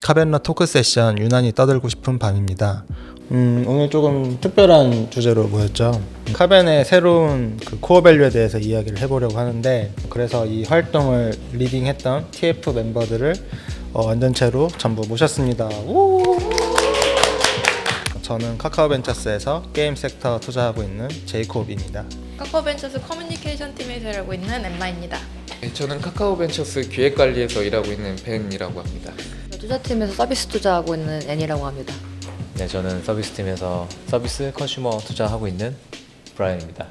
카벤러 토크 세션 유난히 떠들고 싶은 밤입니다. 오늘 조금 특별한 주제로 모였죠. 카벤의 새로운 코어 밸류에 대해서 이야기를 해보려고 하는데, 그래서 이 활동을 리딩했던 TF 멤버들을 완전체로 전부 모셨습니다. 저는 카카오벤처스에서 게임 섹터 투자하고 있는 제이콥입니다. 카카오벤처스 커뮤니케이션 팀에서 일하고 있는 엠마입니다. 저는 카카오벤처스 기획관리에서 일하고 있는 벤이라고 합니다. 투자팀에서 서비스 투자하고 있는 애니라고 합니다. 네, 저는 서비스팀에서 서비스 컨슈머 투자하고 있는 브라이언입니다.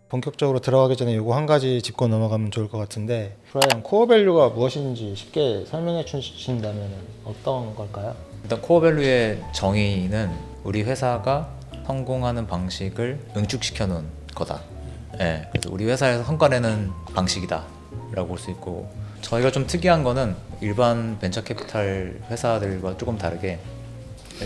본격적으로 들어가기 전에 요거 한 가지 짚고 넘어가면 좋을 것 같은데, 브라이언, 코어 밸류가 무엇인지 쉽게 설명해 주신다면 어떤 걸까요? 일단 코어 밸류의 정의는 우리 회사가 성공하는 방식을 응축시켜 놓은 거다. 네, 그래서 우리 회사에서 성과내는 방식이다 라고 볼 수 있고, 저희가 좀 특이한 거는 일반 벤처 캐피탈 회사들과 조금 다르게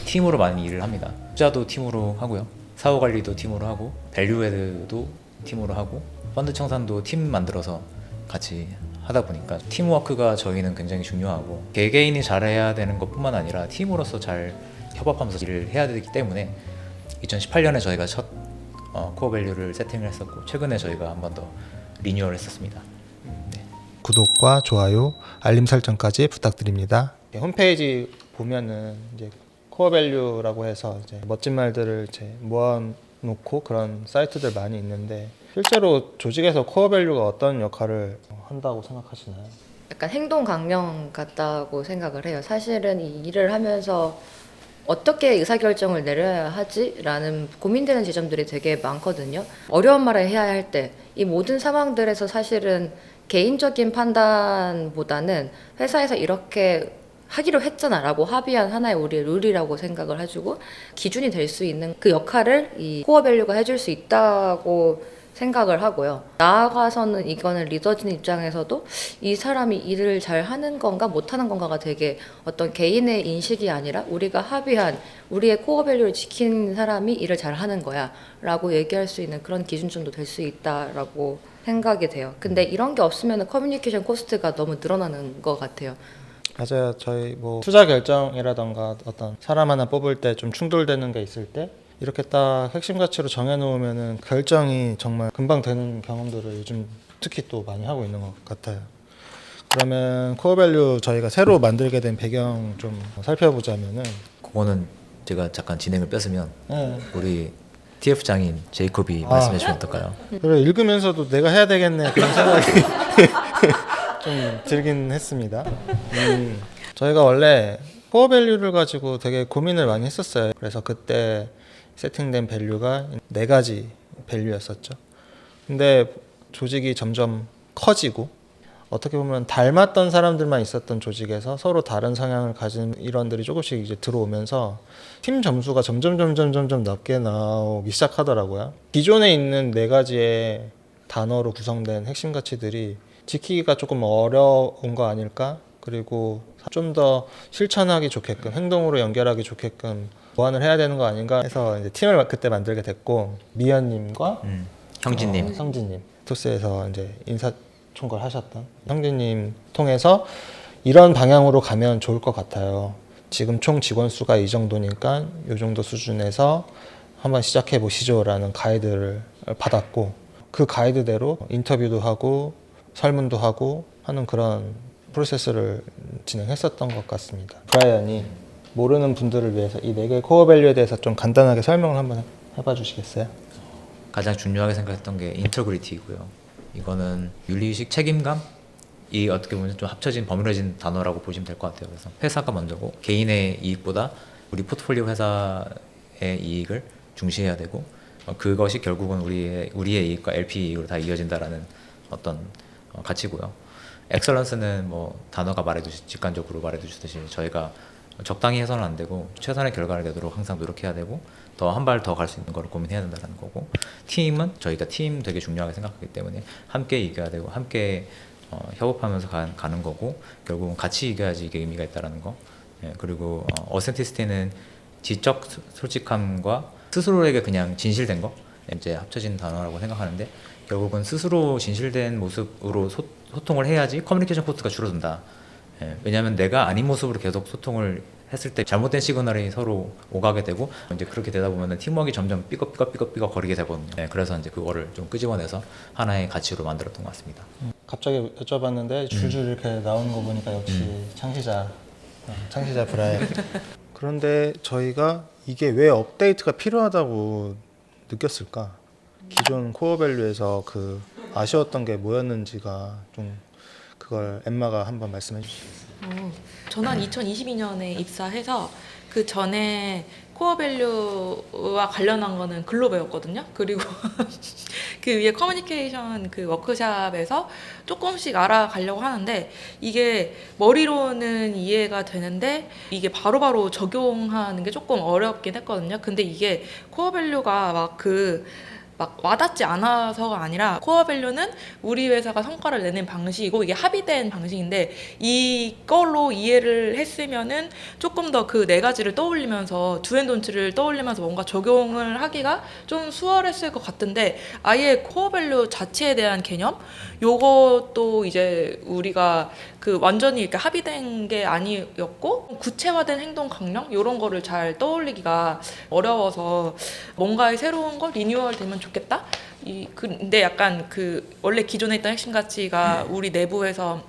팀으로 많이 일을 합니다. 투자도 팀으로 하고요, 사후 관리도 팀으로 하고, 밸류에드도 팀으로 하고, 펀드 청산도 팀 만들어서 같이 하다 보니까 팀워크가 저희는 굉장히 중요하고, 개개인이 잘해야 되는 것뿐만 아니라 팀으로서 잘 협업하면서 일을 해야 되기 때문에 2018년에 저희가 첫 코어 밸류를 세팅을 했었고, 최근에 저희가 한 번 더 리뉴얼 했었습니다. 네. 구독과 좋아요, 알림 설정까지 부탁드립니다. 홈페이지 보면은 이제 코어 밸류라고 해서 이제 멋진 말들을 이제 모아놓고 그런 사이트들 많이 있는데, 실제로 조직에서 코어 밸류가 어떤 역할을 한다고 생각하시나요? 약간 행동 강령 같다고 생각을 해요. 사실은 이 일을 하면서 어떻게 의사결정을 내려야 하지라는 고민되는 지점들이 되게 많거든요. 어려운 말을 해야 할 때 이 모든 상황들에서 사실은 개인적인 판단보다는 회사에서 이렇게 하기로 했잖아 라고 합의한 하나의 우리의 룰이라고 생각을 해주고, 기준이 될 수 있는 그 역할을 이 코어 밸류가 해줄 수 있다고 생각을 하고요. 나아가서는 이거는 리더진 입장에서도 이 사람이 일을 잘 하는 건가 못하는 건가가 되게 어떤 개인의 인식이 아니라 우리가 합의한 우리의 코어 밸류를 지킨 사람이 일을 잘 하는 거야 라고 얘기할 수 있는 그런 기준점도 될 수 있다라고 생각이 돼요. 근데 이런 게 없으면 커뮤니케이션 코스트가 너무 늘어나는 것 같아요. 맞아요. 저희 뭐 투자 결정이라던가 어떤 사람 하나 뽑을 때 좀 충돌되는 게 있을 때 이렇게 딱 핵심 가치로 정해놓으면은 결정이 정말 금방 되는 경험들을 요즘 특히 또 많이 하고 있는 것 같아요. 그러면 코어 밸류 저희가 새로 만들게 된 배경 좀 살펴보자면은, 그거는 제가 잠깐 진행을 뺐으면 네. 우리 TF장인 제이콥이 말씀해 주시면 어떨까요? 그래, 읽으면서도 내가 해야 되겠네 그런 생각이 좀 들긴 했습니다. 저희가 원래 코어 밸류를 가지고 되게 고민을 많이 했었어요. 그래서 그때 세팅된 밸류가 4가지 밸류였었죠. 근데 조직이 점점 커지고, 어떻게 보면 닮았던 사람들만 있었던 조직에서 서로 다른 성향을 가진 일원들이 조금씩 이제 들어오면서 팀 점수가 점점 낮게 나오기 시작하더라고요. 기존에 있는 4가지의 단어로 구성된 핵심 가치들이 지키기가 조금 어려운 거 아닐까? 그리고 좀 더 실천하기 좋게끔, 행동으로 연결하기 좋게끔 보완을 해야 되는 거 아닌가 해서 이제 팀을 그때 만들게 됐고, 미연님과 형진님. 형진님, 토스에서 이제 인사총괄 하셨던 형진님 통해서 이런 방향으로 가면 좋을 것 같아요. 지금 총 직원 수가 이 정도니까 이 정도 수준에서 한번 시작해 보시죠라는 가이드를 받았고, 그 가이드대로 인터뷰도 하고 설문도 하고 하는 그런 프로세스를 진행했었던 것 같습니다. 브라이언이 모르는 분들을 위해서 이 4개의 코어 밸류에 대해서 좀 간단하게 설명을 한번 해봐 주시겠어요? 가장 중요하게 생각했던 게 인터그리티이고요. 이거는 윤리의식, 책임감이 어떻게 보면 좀 합쳐진 버무려진 단어라고 보시면 될 것 같아요. 그래서 회사가 먼저고, 개인의 이익보다 우리 포트폴리오 회사의 이익을 중시해야 되고, 그것이 결국은 우리의 이익과 LP 이익으로 다 이어진다라는 어떤 가치고요. 엑설런스는 뭐 단어가 말해주듯이, 직관적으로 말해주듯이 저희가 적당히 해서는 안 되고 최선의 결과를 내도록 항상 노력해야 되고, 더 한 발 더 갈 수 있는 걸 고민해야 된다는 거고, 팀은 저희가 팀 되게 중요하게 생각하기 때문에 함께 이겨야 되고, 함께 협업하면서 가는 거고, 결국은 같이 이겨야지 이게 의미가 있다는 거. 예, 그리고 어센티시티는 지적 솔직함과 스스로에게 그냥 진실된 거, 이제 합쳐진 단어라고 생각하는데, 결국은 스스로 진실된 모습으로 소통을 해야지 커뮤니케이션 코스트가 줄어든다. 예, 왜냐하면 내가 아닌 모습으로 계속 소통을 했을 때 잘못된 시그널이 서로 오가게 되고 이제 그렇게 되다 보면 팀워크가 점점 삐걱삐걱 거리게 되거든요. 예, 그래서 이제 그거를 좀 끄집어내서 하나의 가치로 만들었던 것 같습니다. 갑자기 여쭤봤는데 줄줄 이렇게 나오는 거 보니까 역시 창시자 브라이. 그런데 저희가 이게 왜 업데이트가 필요하다고 느꼈을까? 기존 코어 밸류에서 그 아쉬웠던 게 뭐였는지가 좀 그걸 엠마가 한번 말씀해 주시겠어요? 저는 2022년에 입사해서 그 전에 코어 밸류와 관련한 거는 글로 배웠거든요. 그리고 그 위에 커뮤니케이션 그 워크샵에서 조금씩 알아가려고 하는데 이게 머리로는 이해가 되는데 이게 바로바로 적용하는 게 조금 어렵긴 했거든요. 근데 이게 코어 밸류가 막 와닿지 않아서가 아니라 코어 밸류는 우리 회사가 성과를 내는 방식이고 이게 합의된 방식인데 이걸로 이해를 했으면은 조금 더 그 네 가지를 떠올리면서 두앤돈츠를 떠올리면서 뭔가 적용을 하기가 좀 수월했을 것 같은데 아예 코어 밸류 자체에 대한 개념 요것도 이제 우리가 그 완전히 이렇게 합의된 게 아니었고 구체화된 행동 강령 이런 거를 잘 떠올리기가 어려워서 뭔가의 새로운 거 리뉴얼 되면 좋겠다. 근데 약간 그 원래 기존에 있던 핵심 가치가 우리 내부에서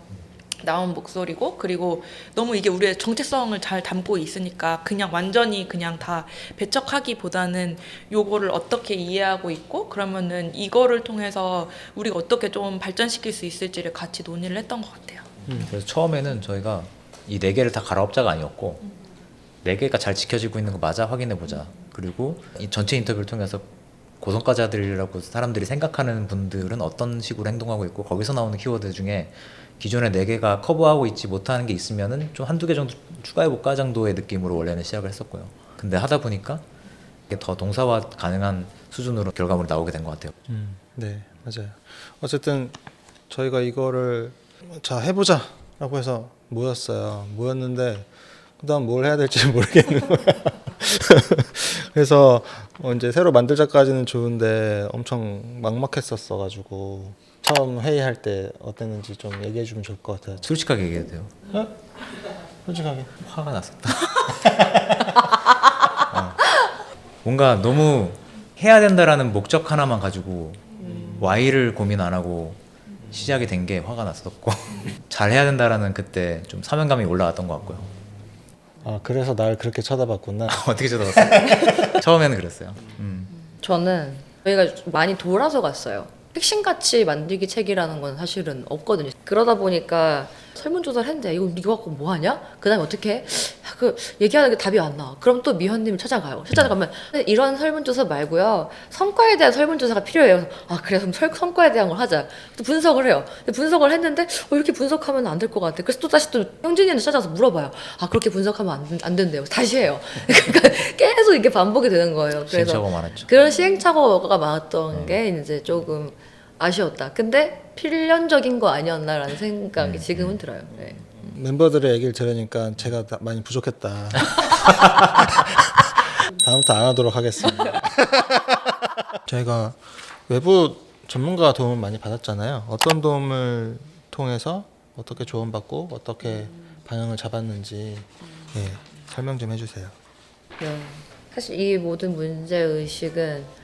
나온 목소리고 그리고 너무 이게 우리의 정체성을 잘 담고 있으니까 그냥 완전히 그냥 다 배척하기보다는 요거를 어떻게 이해하고 있고 그러면은 이거를 통해서 우리가 어떻게 좀 발전시킬 수 있을지를 같이 논의를 했던 것 같아요. 그래서 처음에는 저희가 이 4개를 다 갈아엎자가 아니었고 4개가 잘 지켜지고 있는 거 맞아 확인해보자. 그리고 이 전체 인터뷰를 통해서 고성과자들이라고 사람들이 생각하는 분들은 어떤 식으로 행동하고 있고 거기서 나오는 키워드 중에 기존의 4개가 커버하고 있지 못하는 게 있으면은 좀 한두 개 정도 추가해볼까 정도의 느낌으로 원래는 시작을 했었고요. 근데 하다 보니까 이게 더 동사화 가능한 수준으로 결과물이 나오게 된 것 같아요. 네, 맞아요. 어쨌든 저희가 이거를 자 해보자 라고 해서 모였는데 그 다음 뭘 해야 될지 모르겠는 거야. 그래서 이제 새로 만들자까지는 좋은데 엄청 막막했었어 가지고 처음 회의할 때 어땠는지 좀 얘기해 주면 좋을 것 같아요. 솔직하게 얘기해도 돼요. 어? 솔직하게. 화가 났었다. 뭔가 너무 해야 된다라는 목적 하나만 가지고 Y를 고민 안 하고 시작이 된 게 화가 났었고 잘 해야 된다라는 그때 좀 사명감이 올라왔던 것 같고요. 아 그래서 날 그렇게 쳐다봤구나. 어떻게 쳐다봤어요? 처음에는 그랬어요. 저는 저희가 좀 많이 돌아서 갔어요. 핵심가치 만들기 책이라는 건 사실은 없거든요. 그러다 보니까 설문조사를 했는데 이거 갖고 뭐 하냐? 그 다음에 어떻게 해? 그 얘기하는 게 답이 안 나와. 그럼 또 미현님을 찾아가요. 찾아가면 이런 설문조사 말고요. 성과에 대한 설문조사가 필요해요. 그래서 성과에 대한 걸 하자. 또 분석을 해요. 근데 분석을 했는데 이렇게 분석하면 안 될 것 같아. 그래서 또 다시 또 형진이한테 찾아서 물어봐요. 그렇게 분석하면 안 된대요. 다시 해요. 그러니까 계속 이게 반복이 되는 거예요. 그래서 시행착오가 많았죠. 그런 시행착오가 많았던 게 이제 조금 아쉬웠다. 근데 필연적인 거 아니었나라는 생각이 지금은 들어요. 네. 멤버들의 얘기를 들으니까 제가 많이 부족했다. 다음부터 안 하도록 하겠습니다. 저희가 외부 전문가 도움을 많이 받았잖아요. 어떤 도움을 통해서 어떻게 조언받고 어떻게 방향을 잡았는지 설명 좀 해주세요. 네. 사실 이 모든 문제 의식은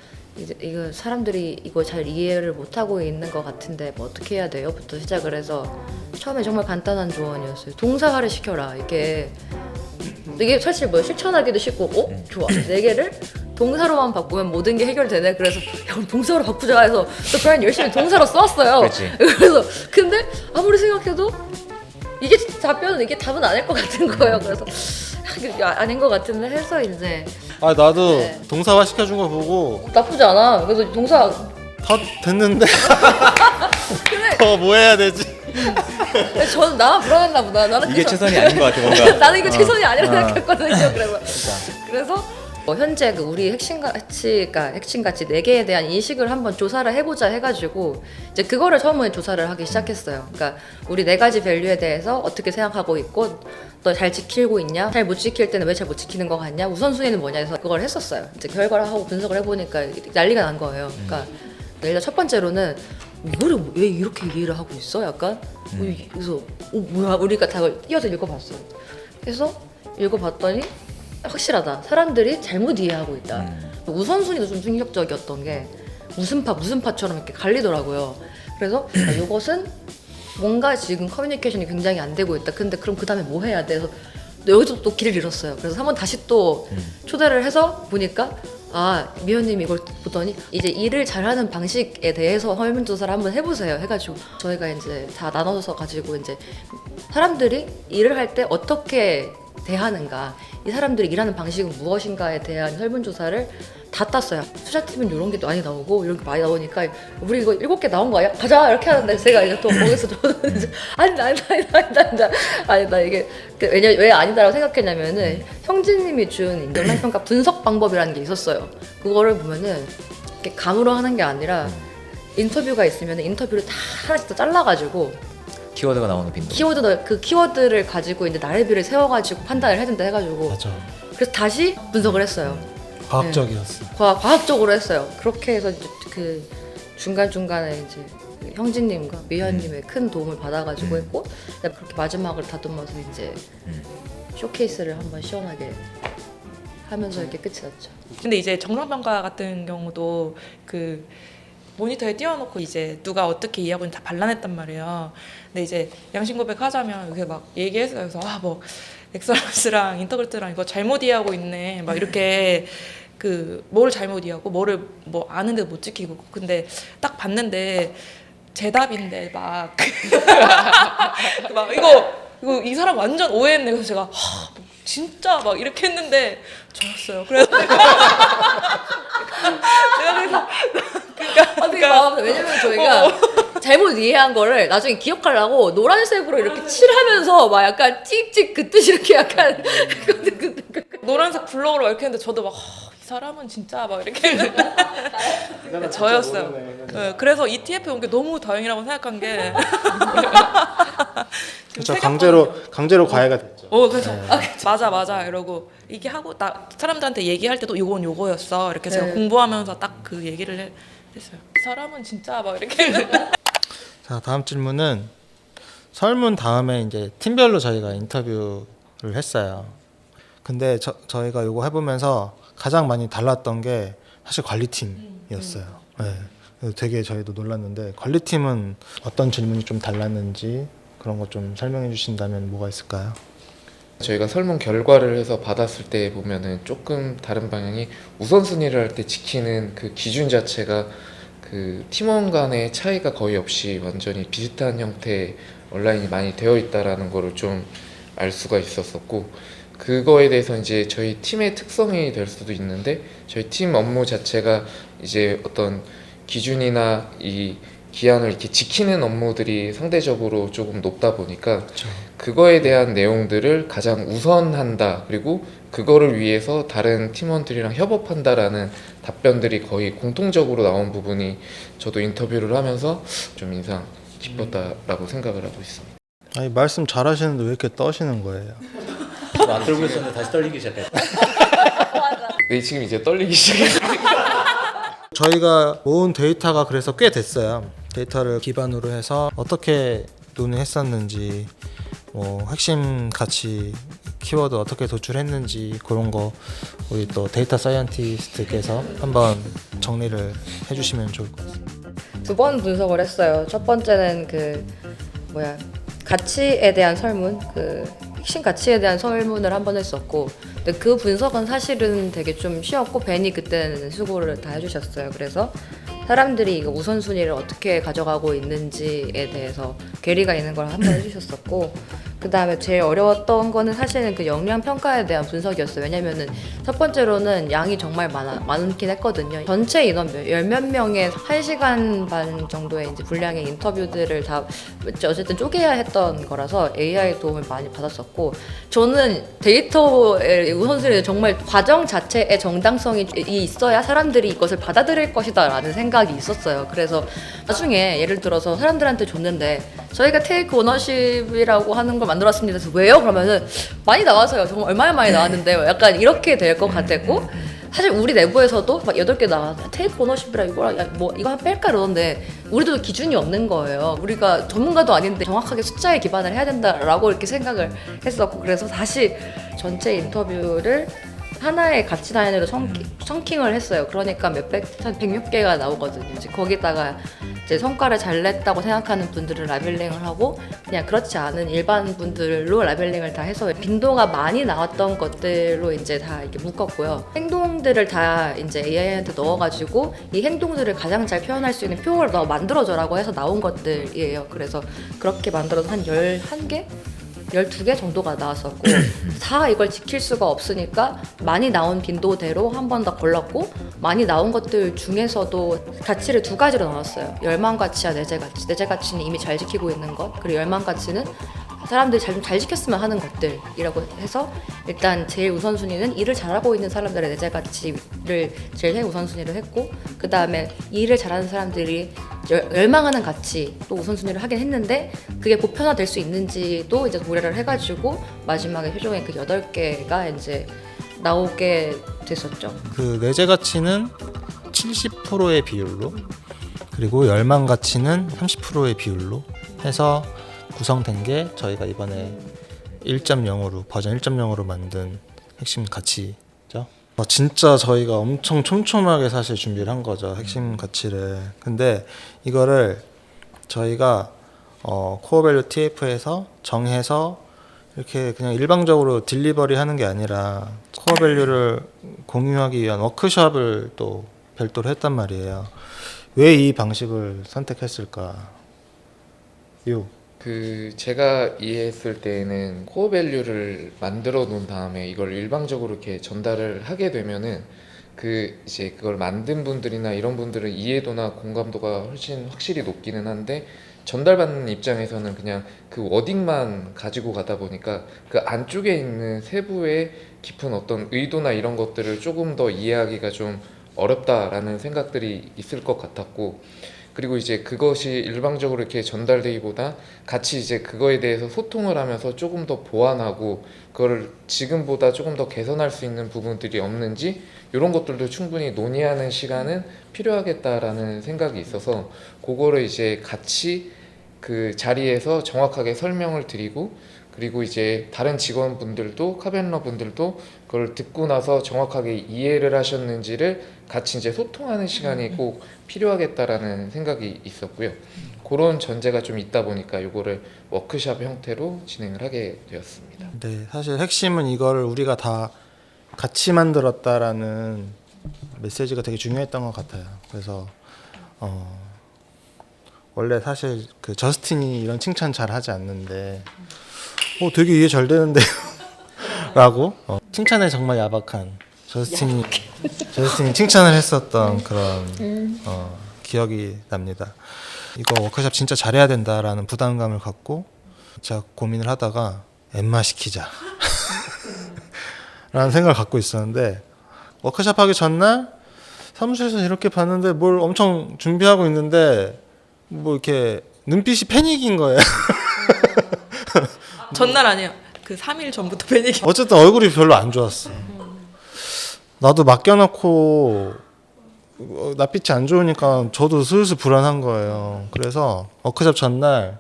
이거 사람들이 이거 잘 이해를 못 하고 있는 것 같은데 뭐 어떻게 해야 돼요?부터 시작을 해서 처음에 정말 간단한 조언이었어요. 동사화를 시켜라. 이게 사실 뭐 실천하기도 쉽고, 좋아. 4개를 동사로만 바꾸면 모든 게 해결되네. 그래서 야, 그럼 동사로 바꾸자 해서 또 브라이언 열심히 동사로 써왔어요. 그렇지. 그래서 근데 아무리 생각해도 이게 답은 아닐 것 같은 거예요. 그래서 아닌 것 같은데 해서 이제 나도 네. 동사화 시켜준 거 보고 나쁘지 않아. 그래서 동사 다 됐는데 더 뭐 해야 되지? 저는 나만 불안했나 보다. 나는 이게 그래서- 최선이 아닌 것 같아 뭔가. 나는 이거 최선이 아니라 생각했거든요. 그래서 현재 우리 핵심 가치 4개에 대한 인식을 한번 조사를 해보자 해가지고 이제 그거를 처음에 조사를 하기 시작했어요. 그러니까 우리 4가지 밸류에 대해서 어떻게 생각하고 있고 너 잘 지키고 있냐? 잘 못 지킬 때는 왜 잘 못 지키는 거 같냐? 우선순위는 뭐냐 해서 그걸 했었어요. 이제 결과를 하고 분석을 해보니까 난리가 난 거예요. 그러니까 일단 첫 번째로는 이거를 왜 이렇게 이해를 하고 있어? 약간 그래서 뭐야 우리가 다 띄어서 읽어봤어. 그래서 읽어봤더니 확실하다. 사람들이 잘못 이해하고 있다. 우선순위도 좀 충격적이었던 게 무슨 파처럼 이렇게 갈리더라고요. 그래서 이것은 뭔가 지금 커뮤니케이션이 굉장히 안 되고 있다. 근데 그럼 그 다음에 뭐 해야 돼? 그래서 여기서 또 길을 잃었어요. 그래서 한번 다시 또 초대를 해서 보니까 미연님이 이걸 보더니 이제 일을 잘하는 방식에 대해서 설문조사를 한번 해보세요 해가지고 저희가 이제 다 나눠서 가지고 이제 사람들이 일을 할 때 어떻게 대하는가, 이 사람들이 일하는 방식은 무엇인가에 대한 설문조사를 다 땄어요. 투자팀은 이런 게 많이 나오고 이런 게 많이 나오니까 우리 이거 7개 나온 거 아니야? 가자 이렇게 하는데 제가 이제 또 거기서 저는 이제 아니다 이게 왜 아니다라고 생각했냐면은 형진님이 준 인정평가 분석 방법이라는 게 있었어요. 그거를 보면은 이렇게 감으로 하는 게 아니라 인터뷰가 있으면 인터뷰를 다 하나씩 더 잘라가지고 키워드가 나오는 빈도. 그 키워드를 가지고 이제 나래비를 세워가지고 판단을 해준다 해가지고 맞아. 그래서 다시 분석을 했어요. 과학적이었어. 과학적으로 했어요. 그렇게 해서 이제 그 중간중간에 이제 그 형진님과 미연님의 큰 도움을 받아가지고 했고 그렇게 마지막을 다듬어서 이제 쇼케이스를 한번 시원하게 하면서 이렇게 끝이 났죠. 근데 이제 정성평가 같은 경우도 그 모니터에 띄워놓고 이제 누가 어떻게 이해하고 있는지 다 발라냈단 말이에요. 근데 이제 양심 고백하자면 이렇게 막 얘기했어요. 그래서 뭐 엑설런스랑 인터그래트랑 이거 잘못 이해하고 있네. 막 이렇게 그 뭘 잘못 이해하고 뭐를 뭐 아는데 못 지키고 근데 딱 봤는데 제 답인데 막 막 이거 이 사람 완전 오해했네. 그래서 제가 진짜 막 이렇게 했는데 저였어요. 그래서 내가 그러니까 왜냐면 저희가 잘못 이해한 거를 나중에 기억하려고 노란색으로 이렇게 칠하면서 막 약간 찍찍 그 뜻이 이렇게 약간 노란색 블록으로 막 이렇게 했는데 저도 막 이 사람은 진짜 막 이렇게 했는데 저였어요. 네, 그래서 ETF 온 게 너무 다행이라고 생각한 게 그렇죠. 강제로 과외가 됐죠. 그래서 맞아 이러고 이게 하고 나 사람들한테 얘기할 때도 이건 요거였어 이렇게 제가 공부하면서 딱 그 얘기를 했어요. 이 사람은 진짜 막 이렇게 자, 다음 질문은 설문 다음에 이제 팀별로 저희가 인터뷰를 했어요. 근데 저희가 이거 해보면서 가장 많이 달랐던 게 사실 관리팀이었어요. 네. 그래서 되게 저희도 놀랐는데 관리팀은 어떤 질문이 좀 달랐는지 그런 거 좀 설명해 주신다면 뭐가 있을까요? 저희가 설문 결과를 해서 받았을 때 보면은 조금 다른 방향이 우선순위를 할 때 지키는 그 기준 자체가 그 팀원 간의 차이가 거의 없이 완전히 비슷한 형태의 온라인이 많이 되어 있다라는 거를 좀 알 수가 있었었고, 그거에 대해서 이제 저희 팀의 특성이 될 수도 있는데 저희 팀 업무 자체가 이제 어떤 기준이나 이 기한을 이렇게 지키는 업무들이 상대적으로 조금 높다 보니까 그렇죠. 그거에 대한 내용들을 가장 우선한다, 그리고 그거를 위해서 다른 팀원들이랑 협업한다라는 답변들이 거의 공통적으로 나온 부분이 저도 인터뷰를 하면서 좀 인상 깊었다라고 생각을 하고 있습니다. 아니 말씀 잘하시는데 왜 이렇게 떠시는 거예요? 안 떨고 있었는데 다시 떨리기 시작했어. 네, 지금 이제 떨리기 시작했어요. 저희가 모은 데이터가 그래서 꽤 됐어요. 데이터를 기반으로 해서 어떻게 논의했었는지, 뭐 핵심 가치 키워드 어떻게 도출했는지 그런 거 우리 또 데이터 사이언티스트께서 한번 정리를 해주시면 좋을 것 같습니다. 2번 분석을 했어요. 첫 번째는 가치에 대한 설문, 핵심 가치에 대한 설문을 한 번 했었고, 근데 그 분석은 사실은 되게 좀 쉬웠고 벤이 그때는 수고를 다 해주셨어요. 그래서 사람들이 이거 우선순위를 어떻게 가져가고 있는지에 대해서 괴리가 있는 걸 한 번 해주셨었고, 그 다음에 제일 어려웠던 거는 사실은 그 역량 평가에 대한 분석이었어요. 왜냐면은 첫 번째로는 양이 정말 많긴 했거든요. 전체 인원 열몇 명의 1시간 반 정도의 이제 분량의 인터뷰들을 다 어쨌든 쪼개야 했던 거라서 AI 도움을 많이 받았었고, 저는 데이터의 우선순위는 정말 과정 자체의 정당성이 있어야 사람들이 이것을 받아들일 것이다 라는 생각이 있었어요. 그래서 나중에 예를 들어서 사람들한테 줬는데 저희가 테이크 오너십이라고 하는 걸 만들었습니다. 그래서 왜요? 그러면은 많이 나와서요. 정말 얼마나 많이 나왔는데 약간 이렇게 될 것 같았고, 사실 우리 내부에서도 막 8개 나와 테이크 오너십이라 이거 뭐 이거 한 뺄까 이러는데 우리도 기준이 없는 거예요. 우리가 전문가도 아닌데 정확하게 숫자에 기반을 해야 된다라고 이렇게 생각을 했었고 그래서 다시 전체 인터뷰를 하나의 가치 단위로 청킹을 했어요. 그러니까 한 106개가 나오거든요. 이제 거기다가 이제 성과를 잘 냈다고 생각하는 분들은 라벨링을 하고 그냥 그렇지 않은 일반 분들로 라벨링을 다 해서 빈도가 많이 나왔던 것들로 이제 다 이렇게 묶었고요. 행동들을 다 이제 AI한테 넣어가지고 이 행동들을 가장 잘 표현할 수 있는 표를 너 만들어줘라고 해서 나온 것들이에요. 그래서 그렇게 만들어서 한 11개? 12개 정도가 나왔었고 다 이걸 지킬 수가 없으니까 많이 나온 빈도대로 한 번 더 걸렀고 많이 나온 것들 중에서도 가치를 2가지로 나눴어요. 열망가치와 내재가치. 내재가치는 이미 잘 지키고 있는 것 그리고 열망가치는 사람들이 잘 지켰으면 하는 것들이라고 해서 일단 제일 우선순위는 일을 잘하고 있는 사람들의 내재가치를 제일 우선순위로 했고 그 다음에 일을 잘하는 사람들이 열망하는 가치 또 우선순위를 하긴 했는데 그게 보편화될 수 있는지도 이제 고려를 해가지고 마지막에 최종에 그 8개가 이제 나오게 됐었죠. 그 내재 가치는 70%의 비율로 그리고 열망 가치는 30%의 비율로 해서 구성된 게 저희가 이번에 1.0으로 버전 1.0으로 만든 핵심 가치죠. 진짜 저희가 엄청 촘촘하게 사실 준비를 한 거죠. 핵심 가치를. 근데 이거를 저희가 코어 밸류 TF에서 정해서 이렇게 그냥 일방적으로 딜리버리 하는 게 아니라 코어 밸류를 공유하기 위한 워크숍을 또 별도로 했단 말이에요. 왜 이 방식을 선택했을까? 제가 이해했을 때에는 코어 밸류를 만들어 놓은 다음에 이걸 일방적으로 이렇게 전달을 하게 되면은 이제 그걸 만든 분들이나 이런 분들은 이해도나 공감도가 훨씬 확실히 높기는 한데 전달받는 입장에서는 그냥 그 워딩만 가지고 가다 보니까 그 안쪽에 있는 세부의 깊은 어떤 의도나 이런 것들을 조금 더 이해하기가 좀 어렵다라는 생각들이 있을 것 같았고 그리고 이제 그것이 일방적으로 이렇게 전달되기보다 같이 이제 그거에 대해서 소통을 하면서 조금 더 보완하고 그거를 지금보다 조금 더 개선할 수 있는 부분들이 없는지 이런 것들도 충분히 논의하는 시간은 필요하겠다라는 생각이 있어서 그거를 이제 같이 그 자리에서 정확하게 설명을 드리고 그리고 이제 다른 직원분들도 카벤러 분들도 그걸 듣고 나서 정확하게 이해를 하셨는지를 같이 이제 소통하는 시간이 꼭 필요하겠다라는 생각이 있었고요. 그런 전제가 좀 있다 보니까 이거를 워크숍 형태로 진행을 하게 되었습니다. 네, 사실 핵심은 이거를 우리가 다 같이 만들었다라는 메시지가 되게 중요했던 것 같아요. 그래서 원래 사실 그 저스틴이 이런 칭찬 잘 하지 않는데 되게 이해 잘 되는데 라고 칭찬에 정말 야박한 저스틴이 칭찬을 했었던 그런 기억이 납니다. 이거 워크숍 진짜 잘해야 된다라는 부담감을 갖고 제가 고민을 하다가 엠마 시키자 라는 생각을 갖고 있었는데 워크숍 하기 전날 사무실에서 이렇게 봤는데 뭘 엄청 준비하고 있는데 뭐 이렇게 눈빛이 패닉인 거예요. 전날 아니에요. 그 3일 전부터 패닉이. 어쨌든 얼굴이 별로 안 좋았어. 나도 맡겨놓고 낯빛이 안 좋으니까 저도 슬슬 불안한 거예요. 그래서 워크숍 전날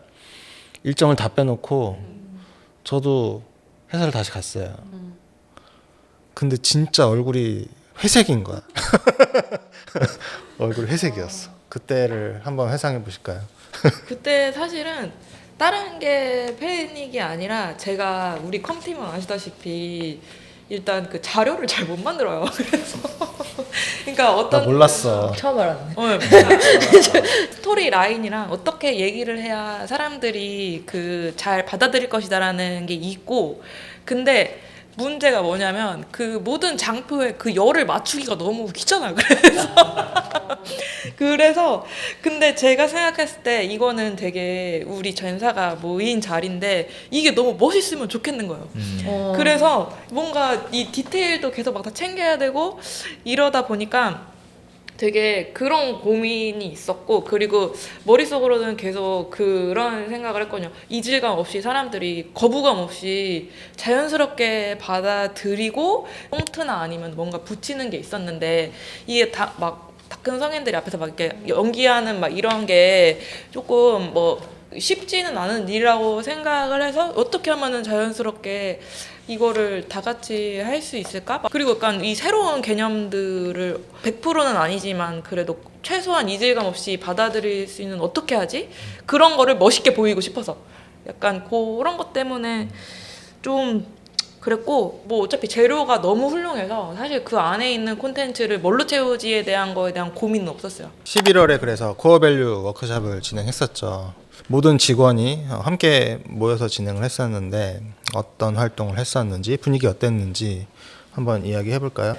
일정을 다 빼놓고 저도 회사를 다시 갔어요. 근데 진짜 얼굴이 회색인 거야. 얼굴이 회색이었어. 그때를 한번 회상해 보실까요? 그때 사실은 다른 게 패닉이 아니라 제가 우리 컴팀은 아시다시피 일단 그 자료를 잘 못 만들어요. 그래서 그러니까 나 어떤 몰랐어. 처음 알았네. 스토리 라인이랑 어떻게 얘기를 해야 사람들이 그 잘 받아들일 것이다라는 게 있고 근데 문제가 뭐냐면 그 모든 장표에 그 열을 맞추기가 너무 귀찮아요. 그래서 근데 제가 생각했을 때 이거는 되게 우리 전사가 모인 자리인데 이게 너무 멋있으면 좋겠는 거예요. 그래서 뭔가 이 디테일도 계속 막 다 챙겨야 되고 이러다 보니까 되게 그런 고민이 있었고, 그리고 머릿속으로는 계속 그런 생각을 했거든요. 이질감 없이 사람들이 거부감 없이 자연스럽게 받아들이고 꽁트나 아니면 뭔가 붙이는 게 있었는데, 이게 다 막 큰 성인들이 앞에서 막 이렇게 연기하는 막 이런 게 조금 뭐 쉽지는 않은 일이라고 생각을 해서, 어떻게 하면은 자연스럽게 이거를 다 같이 할 수 있을까? 그리고 약간 이 새로운 개념들을 100%는 아니지만 그래도 최소한 이질감 없이 받아들일 수 있는, 어떻게 하지? 그런 거를 멋있게 보이고 싶어서 약간 그런 것 때문에 좀 그랬고, 뭐 어차피 재료가 너무 훌륭해서 사실 그 안에 있는 콘텐츠를 뭘로 채우지에 대한 거에 대한 고민은 없었어요. 11월에 그래서 코어밸류 워크숍을 진행했었죠. 모든 직원이 함께 모여서 진행을 했었는데 어떤 활동을 했었는지, 분위기 어땠는지 한번 이야기해 볼까요?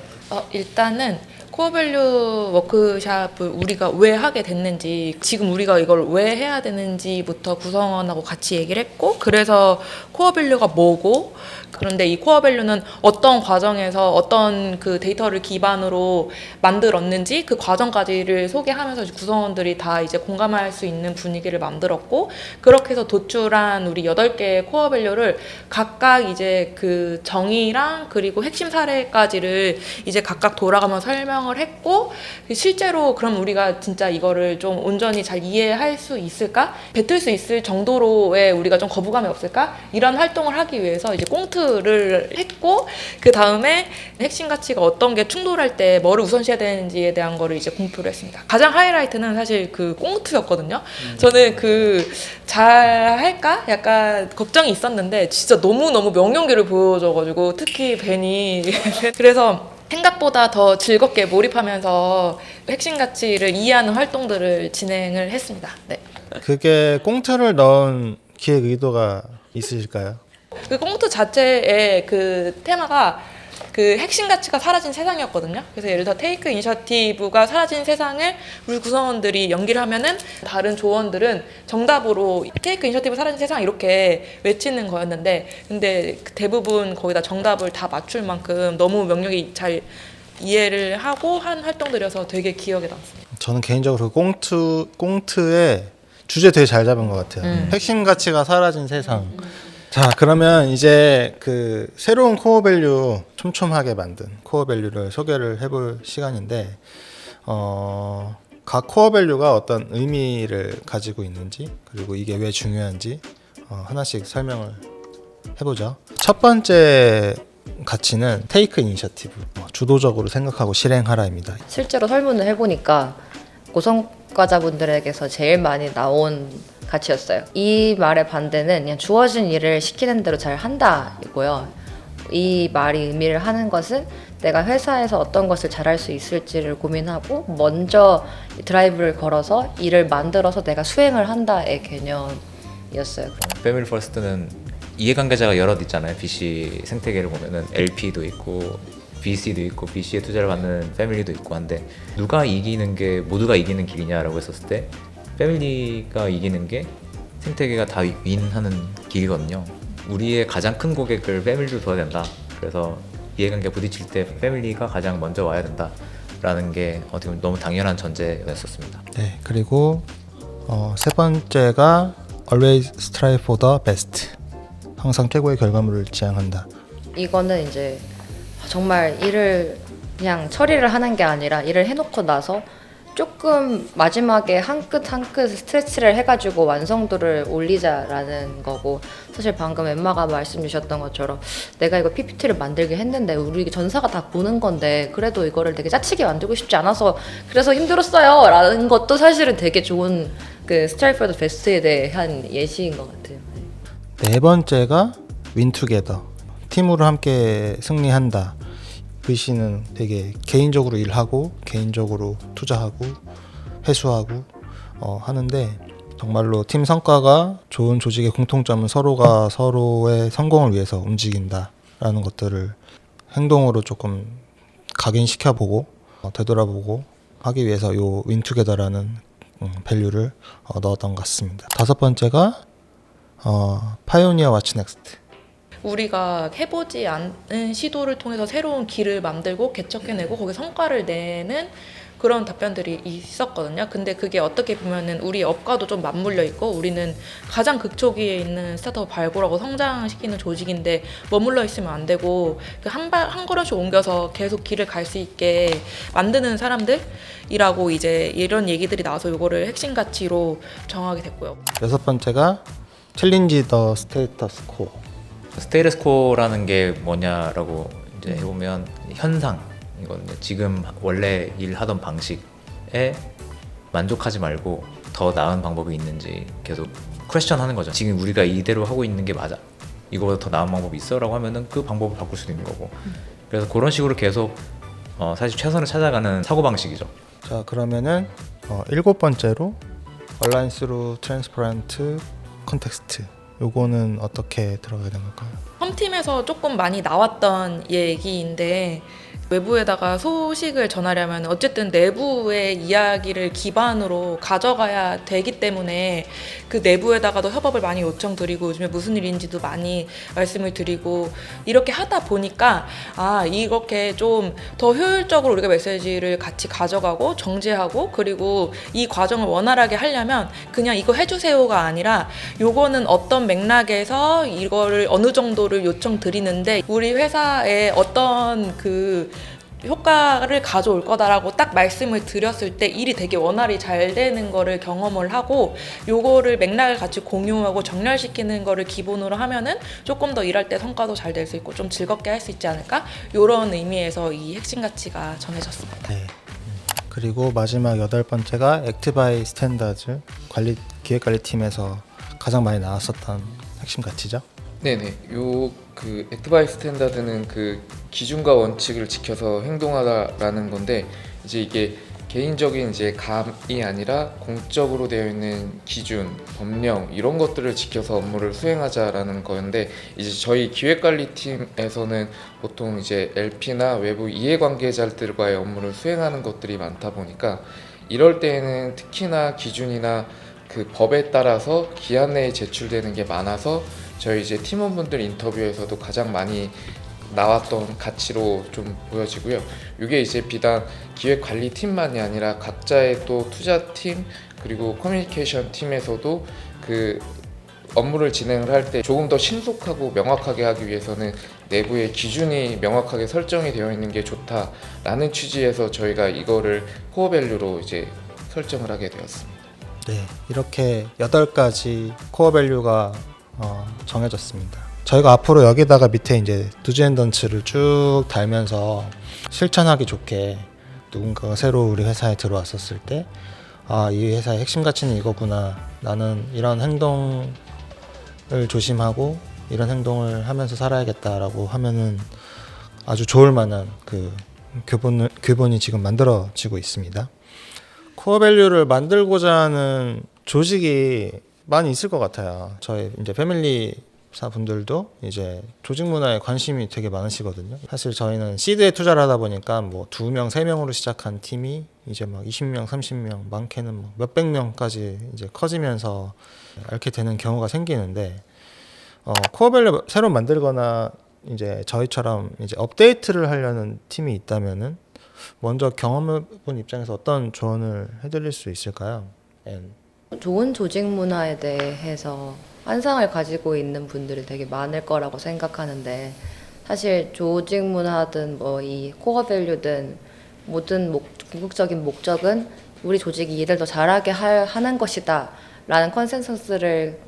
일단은 코어밸류 워크샵을 우리가 왜 하게 됐는지, 지금 우리가 이걸 왜 해야 되는지부터 구성원하고 같이 얘기를 했고, 그래서 코어밸류가 뭐고, 그런데 이 코어밸류는 어떤 과정에서 어떤 그 데이터를 기반으로 만들었는지 그 과정까지를 소개하면서 구성원들이 다 이제 공감할 수 있는 분위기를 만들었고, 그렇게 해서 도출한 우리 8개의 코어밸류를 각각 이제 그 정의랑 그리고 핵심 사례까지를 이제 각각 돌아가며 설명을 했고, 실제로 그럼 우리가 진짜 이거를 좀 온전히 잘 이해할 수 있을까? 뱉을 수 있을 정도로의 우리가 좀 거부감이 없을까? 이런 활동을 하기 위해서 이제 꽁트를 했고, 그 다음에 핵심 가치가 어떤 게 충돌할 때 뭐를 우선시해야 되는지에 대한 거를 이제 공표를 했습니다. 가장 하이라이트는 사실 그 꽁트였거든요. 저는 그 잘 할까? 약간 걱정이 있었는데 진짜 너무너무 명연기를 보여줘가지고, 특히 벤이 그래서 생각보다 더 즐겁게 몰입하면서 핵심 가치를 이해하는 활동들을 진행을 했습니다. 네. 그게 꽁트를 넣은 기획 의도가 있으실까요? 그 꽁트 자체의 그 테마가 그 핵심 가치가 사라진 세상이었거든요. 그래서 예를 들어 테이크 이니셔티브가 사라진 세상을 우리 구성원들이 연기를 하면은 다른 조원들은 정답으로 테이크 이니셔티브 사라진 세상 이렇게 외치는 거였는데, 근데 대부분 거의 다 정답을 다 맞출 만큼 너무 명령이 잘 이해를 하고 한 활동들이어서 되게 기억에 남습니다. 저는 개인적으로 그 꽁트의 주제 되게 잘 잡은 것 같아요. 핵심 가치가 사라진 세상. 자, 그러면 이제 그 새로운 코어밸류, 촘촘하게 만든 코어밸류를 소개를 해볼 시간인데, 각 코어밸류가 어떤 의미를 가지고 있는지, 그리고 이게 왜 중요한지 하나씩 설명을 해보죠. 첫 번째 가치는 테이크 이니셔티브, 주도적으로 생각하고 실행하라입니다. 실제로 설문을 해보니까 고성과자분들에게서 제일 많이 나온 가치였어요. 이 말의 반대는 그냥 주어진 일을 시키는 대로 잘 한다이고요. 이 말이 의미를 하는 것은 내가 회사에서 어떤 것을 잘할 수 있을지를 고민하고 먼저 드라이브를 걸어서 일을 만들어서 내가 수행을 한다의 개념이었어요. 패밀리 퍼스트는 이해관계자가 여럿 있잖아요. VC 생태계를 보면은 LP도 있고 VC도 있고 VC에 투자를 받는 패밀리도 있고 한데, 누가 이기는 게 모두가 이기는 길이냐라고 했었을 때 패밀리가 이기는 게 생태계가 다 윈하는 길이거든요. 우리의 가장 큰 고객을 패밀리로 둬야 된다. 그래서 이해관계 부딪힐 때 패밀리가 가장 먼저 와야 된다라는 게 어떻게 보면 너무 당연한 전제였었습니다. 네, 그리고 세 번째가 always strive for the best. 항상 최고의 결과물을 지향한다. 이거는 이제 정말 일을 그냥 처리를 하는 게 아니라 일을 해놓고 나서 조금 마지막에 한 끗 한 끗 스트레치를 해가지고 완성도를 올리자라는 거고, 사실 방금 엠마가 말씀 주셨던 것처럼 내가 이거 PPT를 만들게 했는데 우리 전사가 다 보는 건데 그래도 이거를 되게 짜치게 만들고 싶지 않아서 그래서 힘들었어요 라는 것도 사실은 되게 좋은 그 스트라이프 포 더 베스트에 대한 예시인 것 같아요. 네 번째가 win together. 팀으로 함께 승리한다. VC는 되게 개인적으로 일하고 개인적으로 투자하고 회수하고 하는데, 정말로 팀 성과가 좋은 조직의 공통점은 서로가 서로의 성공을 위해서 움직인다라는 것들을 행동으로 조금 각인시켜보고 되돌아보고 하기 위해서 요 윈투게더라는 밸류를 넣었던 것 같습니다. 다섯 번째가 파이오니어 왓츠 넥스트. 우리가 해보지 않은 시도를 통해서 새로운 길을 만들고 개척해내고 거기에 성과를 내는 그런 답변들이 있었거든요. 근데 그게 어떻게 보면은 우리 업과도 좀 맞물려 있고 우리는 가장 극초기에 있는 스타트업 발굴하고 성장시키는 조직인데 머물러 있으면 안 되고 그 한 걸음씩 옮겨서 계속 길을 갈 수 있게 만드는 사람들이라고 이제 이런 얘기들이 나와서 이거를 핵심 가치로 정하게 됐고요. 여섯 번째가 챌린지 더 스테이터스 코. 스테이터스코라는 게 뭐냐라고 이제 해보면 현상이거든요. 지금 원래 일하던 방식에 만족하지 말고 더 나은 방법이 있는지 계속 퀘스천하는 거죠. 지금 우리가 이대로 하고 있는 게 맞아? 이거보다 더 나은 방법이 있어라고 하면은 그 방법을 바꿀 수도 있는 거고. 그래서 그런 식으로 계속 사실 최선을 찾아가는 사고 방식이죠. 자, 그러면은 일곱 번째로 Align through transparent context. 요거는 어떻게 들어가야 되는 걸까요? 홈팀에서 조금 많이 나왔던 얘기인데 외부에다가 소식을 전하려면 어쨌든 내부의 이야기를 기반으로 가져가야 되기 때문에 그 내부에다가도 협업을 많이 요청드리고 요즘에 무슨 일인지도 많이 말씀을 드리고 이렇게 하다 보니까 이렇게 좀 더 효율적으로 우리가 메시지를 같이 가져가고 정제하고 그리고 이 과정을 원활하게 하려면 그냥 이거 해주세요가 아니라 요거는 어떤 맥락에서 이거를 어느 정도를 요청드리는데 우리 회사에 어떤 그 효과를 가져올 거다라고 딱 말씀을 드렸을 때 일이 되게 원활히 잘 되는 거를 경험을 하고 요거를 맥락을 같이 공유하고 정렬시키는 거를 기본으로 하면은 조금 더 일할 때 성과도 잘 될 수 있고 좀 즐겁게 할 수 있지 않을까? 요런 의미에서 이 핵심 가치가 정해졌습니다. 네. 그리고 마지막 여덟 번째가 액트 바이 스탠다드 기획관리팀에서 가장 많이 나왔었던 핵심 가치죠. 네네. 요 그 액트바이 스탠다드는 그 기준과 원칙을 지켜서 행동하다라는 건데 이제 이게 개인적인 이제 감이 아니라 공적으로 되어 있는 기준, 법령 이런 것들을 지켜서 업무를 수행하자라는 거였는데 이제 저희 기획관리팀에서는 보통 이제 LP나 외부 이해관계자들과의 업무를 수행하는 것들이 많다 보니까 이럴 때에는 특히나 기준이나 그 법에 따라서 기한 내에 제출되는 게 많아서 저희 이제 팀원분들 인터뷰에서도 가장 많이 나왔던 가치로 좀 보여지고요. 이게 이제 비단 기획관리팀만이 아니라 각자의 또 투자팀 그리고 커뮤니케이션 팀에서도 그 업무를 진행을 할 때 조금 더 신속하고 명확하게 하기 위해서는 내부의 기준이 명확하게 설정이 되어 있는 게 좋다라는 취지에서 저희가 이거를 코어 밸류로 이제 설정을 하게 되었습니다. 네, 이렇게 8가지 코어 밸류가 정해졌습니다. 저희가 앞으로 여기다가 밑에 이제 두즈 앤 던츠를 쭉 달면서 실천하기 좋게 누군가가 새로 우리 회사에 들어왔었을 때 이 회사의 핵심 가치는 이거구나. 나는 이런 행동을 조심하고 이런 행동을 하면서 살아야겠다라고 하면은 아주 좋을 만한 그 교본이 지금 만들어지고 있습니다. 코어 밸류를 만들고자 하는 조직이 많이 있을 것 같아요. 저희 이제 패밀리사 분들도 이제 조직 문화에 관심이 되게 많으시거든요. 사실 저희는 시드에 투자를 하다 보니까 뭐 2명, 3명으로 시작한 팀이 이제 막 20명, 30명, 많게는 뭐 몇백 명까지 이제 커지면서 이렇게 되는 경우가 생기는데 코어 밸류 새로 만들거나 이제 저희처럼 이제 업데이트를 하려는 팀이 있다면은 먼저 경험해본 입장에서 어떤 조언을 해드릴 수 있을까요? 좋은 조직 문화에 대해서 환상을 가지고 있는 분들이 되게 많을 거라고 생각하는데 사실 조직 문화든 뭐 이 코어 밸류든 모든 궁극적인 목적은 우리 조직이 일을 더 잘하게 하는 것이다 라는 컨센서스를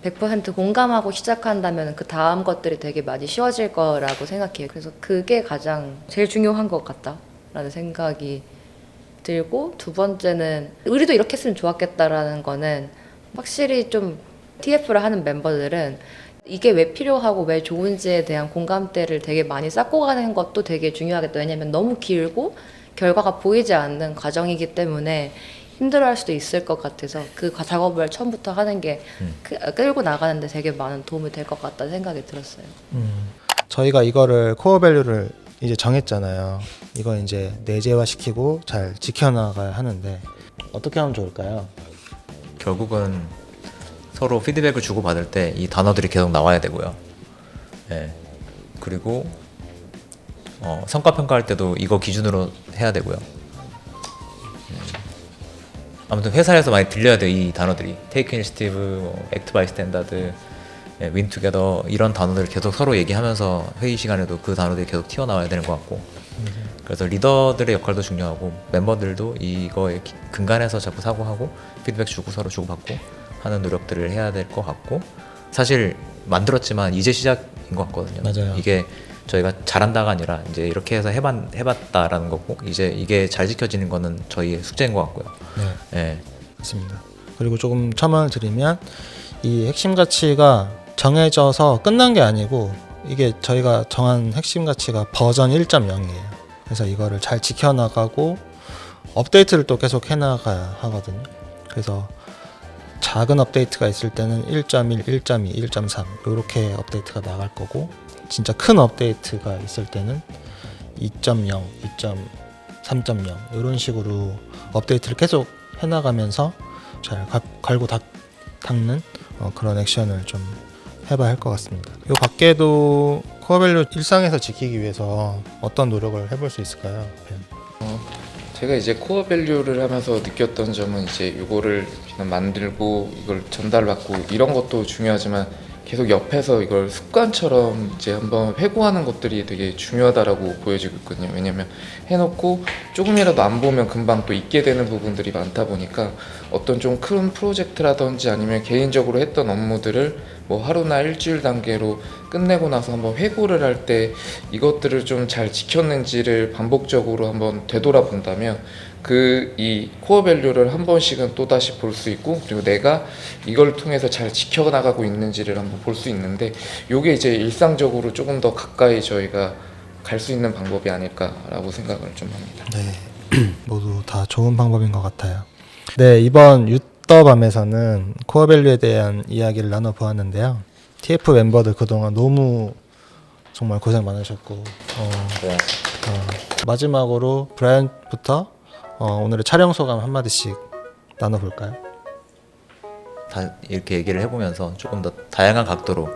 100% 공감하고 시작한다면 그 다음 것들이 되게 많이 쉬워질 거라고 생각해요. 그래서 그게 가장 제일 중요한 것 같다라는 생각이 들고, 두 번째는 우리도 이렇게 했으면 좋았겠다라는 거는 확실히 좀 TF를 하는 멤버들은 이게 왜 필요하고 왜 좋은지에 대한 공감대를 되게 많이 쌓고 가는 것도 되게 중요하겠다. 왜냐면 너무 길고 결과가 보이지 않는 과정이기 때문에 힘들어할 수도 있을 것 같아서 그 작업을 처음부터 하는 게 끌고 나가는데 되게 많은 도움이 될 것 같다는 생각이 들었어요. 저희가 이거를 코어 밸류를 이제 정했잖아요. 이거 이제 내재화시키고 잘 지켜나가야 하는데 어떻게 하면 좋을까요? 결국은 서로 피드백을 주고받을 때 이 단어들이 계속 나와야 되고요. 예. 그리고 성과 평가할 때도 이거 기준으로 해야 되고요. 아무튼 회사에서 많이 들려야 돼요. 이 단어들이 테이크 이니시티브, 뭐, 액트 바이 스탠다드, 윈 투게더 이런 단어들을 계속 서로 얘기하면서 회의 시간에도 그 단어들이 계속 튀어나와야 되는 것 같고 그래서 리더들의 역할도 중요하고 멤버들도 이거에 근간해서 자꾸 사고하고 피드백 주고 서로 주고받고 하는 노력들을 해야 될 것 같고 사실 만들었지만 이제 시작인 것 같거든요. 맞아요. 이게 저희가 잘한다가 아니라 이제 이렇게 해서 해봤다라는 거고 이제 이게 잘 지켜지는 거는 저희의 숙제인 것 같고요. 네. 예. 맞습니다. 그리고 조금 첨언을 드리면 이 핵심 가치가 정해져서 끝난 게 아니고 이게 저희가 정한 핵심 가치가 버전 1.0이에요. 그래서 이거를 잘 지켜나가고 업데이트를 또 계속 해나가야 하거든요. 그래서 작은 업데이트가 있을 때는 1.1, 1.2, 1.3 이렇게 업데이트가 나갈 거고 진짜 큰 업데이트가 있을 때는 2.0, 2.3.0 이런 식으로 업데이트를 계속 해나가면서 잘 갈고 닦는 그런 액션을 좀 해봐야 할 것 같습니다. 이 밖에도 코어밸류 일상에서 지키기 위해서 어떤 노력을 해볼 수 있을까요? 제가 이제 코어 밸류를 하면서 느꼈던 점은 이제 이거를 그냥 만들고 이걸 전달받고 이런 것도 중요하지만 계속 옆에서 이걸 습관처럼 이제 한번 회고하는 것들이 되게 중요하다라고 보여지고 있거든요. 왜냐면 해놓고 조금이라도 안 보면 금방 또 잊게 되는 부분들이 많다 보니까 어떤 좀 큰 프로젝트라든지 아니면 개인적으로 했던 업무들을 뭐 하루나 일주일 단계로 끝내고 나서 한번 회고를 할 때 이것들을 좀 잘 지켰는지를 반복적으로 한번 되돌아본다면 이 코어 밸류를 한 번씩은 또 다시 볼 수 있고 그리고 내가 이걸 통해서 잘 지켜나가고 있는지를 한번 볼 수 있는데 이게 이제 일상적으로 조금 더 가까이 저희가 갈 수 있는 방법이 아닐까라고 생각을 좀 합니다. 네, 모두 다 좋은 방법인 것 같아요. 네, 이번 유더밤에서는 코어밸류에 대한 이야기를 나눠보았는데요. TF 멤버들 그동안 너무 정말 고생 많으셨고 마지막으로 브라이언부터 오늘의 촬영 소감 한마디씩 나눠볼까요? 다 이렇게 얘기를 해보면서 조금 더 다양한 각도로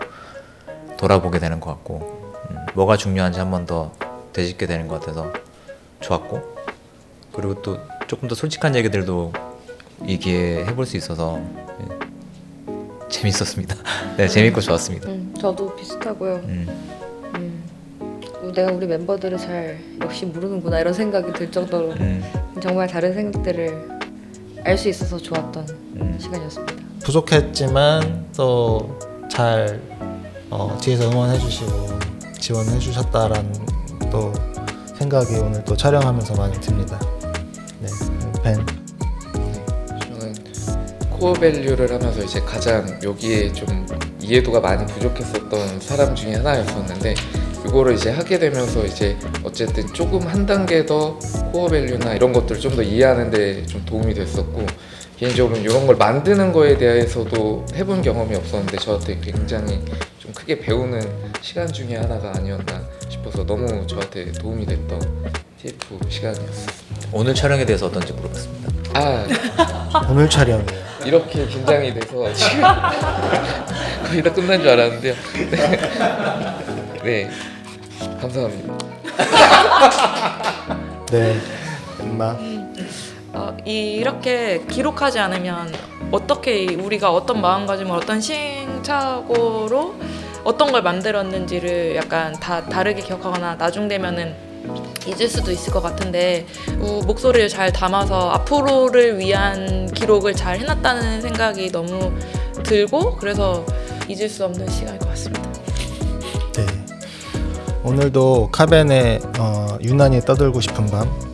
돌아보게 되는 것 같고 뭐가 중요한지 한 번 더 되짚게 되는 것 같아서 좋았고 그리고 또 조금 더 솔직한 얘기들도 얘기해 볼 수 있어서 재밌었습니다. 네, 재밌고 좋았습니다. 저도 비슷하고요. 내가 우리 멤버들을 잘 역시 모르는구나 이런 생각이 들 정도로 정말 다른 생각들을 알 수 있어서 좋았던 시간이었습니다. 부족했지만 또 잘 뒤에서 응원해주시고 지원해주셨다라는 또 생각이 오늘 또 촬영하면서 많이 듭니다. 네, 벤. 저는 코어 밸류를 하면서 이제 가장 여기에 좀 이해도가 많이 부족했었던 사람 중에 하나였었는데 이거를 이제 하게 되면서 이제 어쨌든 조금 한 단계 더 코어 밸류나 이런 것들을 좀 더 이해하는 데 좀 도움이 됐었고 개인적으로는 이런 걸 만드는 거에 대해서도 해본 경험이 없었는데 저한테 굉장히 좀 크게 배우는 시간 중에 하나가 아니었나 싶어서 너무 저한테 도움이 됐던 TF 시간이었습니다. 오늘 촬영에 대해서 어떤지 물어봤습니다. 오늘 촬영이에요. 이렇게 긴장이 돼서 지금 거의 다 끝난 줄 알았는데요. 네, 감사합니다. 네, 엠마. 이렇게 기록하지 않으면 어떻게 우리가 어떤 마음가짐을 어떤 시행착오로 어떤 걸 만들었는지를 약간 다 다르게 기억하거나 나중 되면은 잊을 수도 있을 것 같은데 목소리를 잘 담아서 앞으로를 위한 기록을 잘 해놨다는 생각이 너무 들고 그래서 잊을 수 없는 시간일 것 같습니다. 네. 오늘도 카벤의 유난히 떠들고 싶은 밤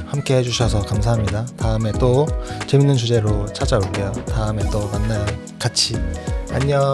함께 해주셔서 감사합니다. 다음에 또 재밌는 주제로 찾아올게요. 다음에 또 만나요. 같이. 안녕.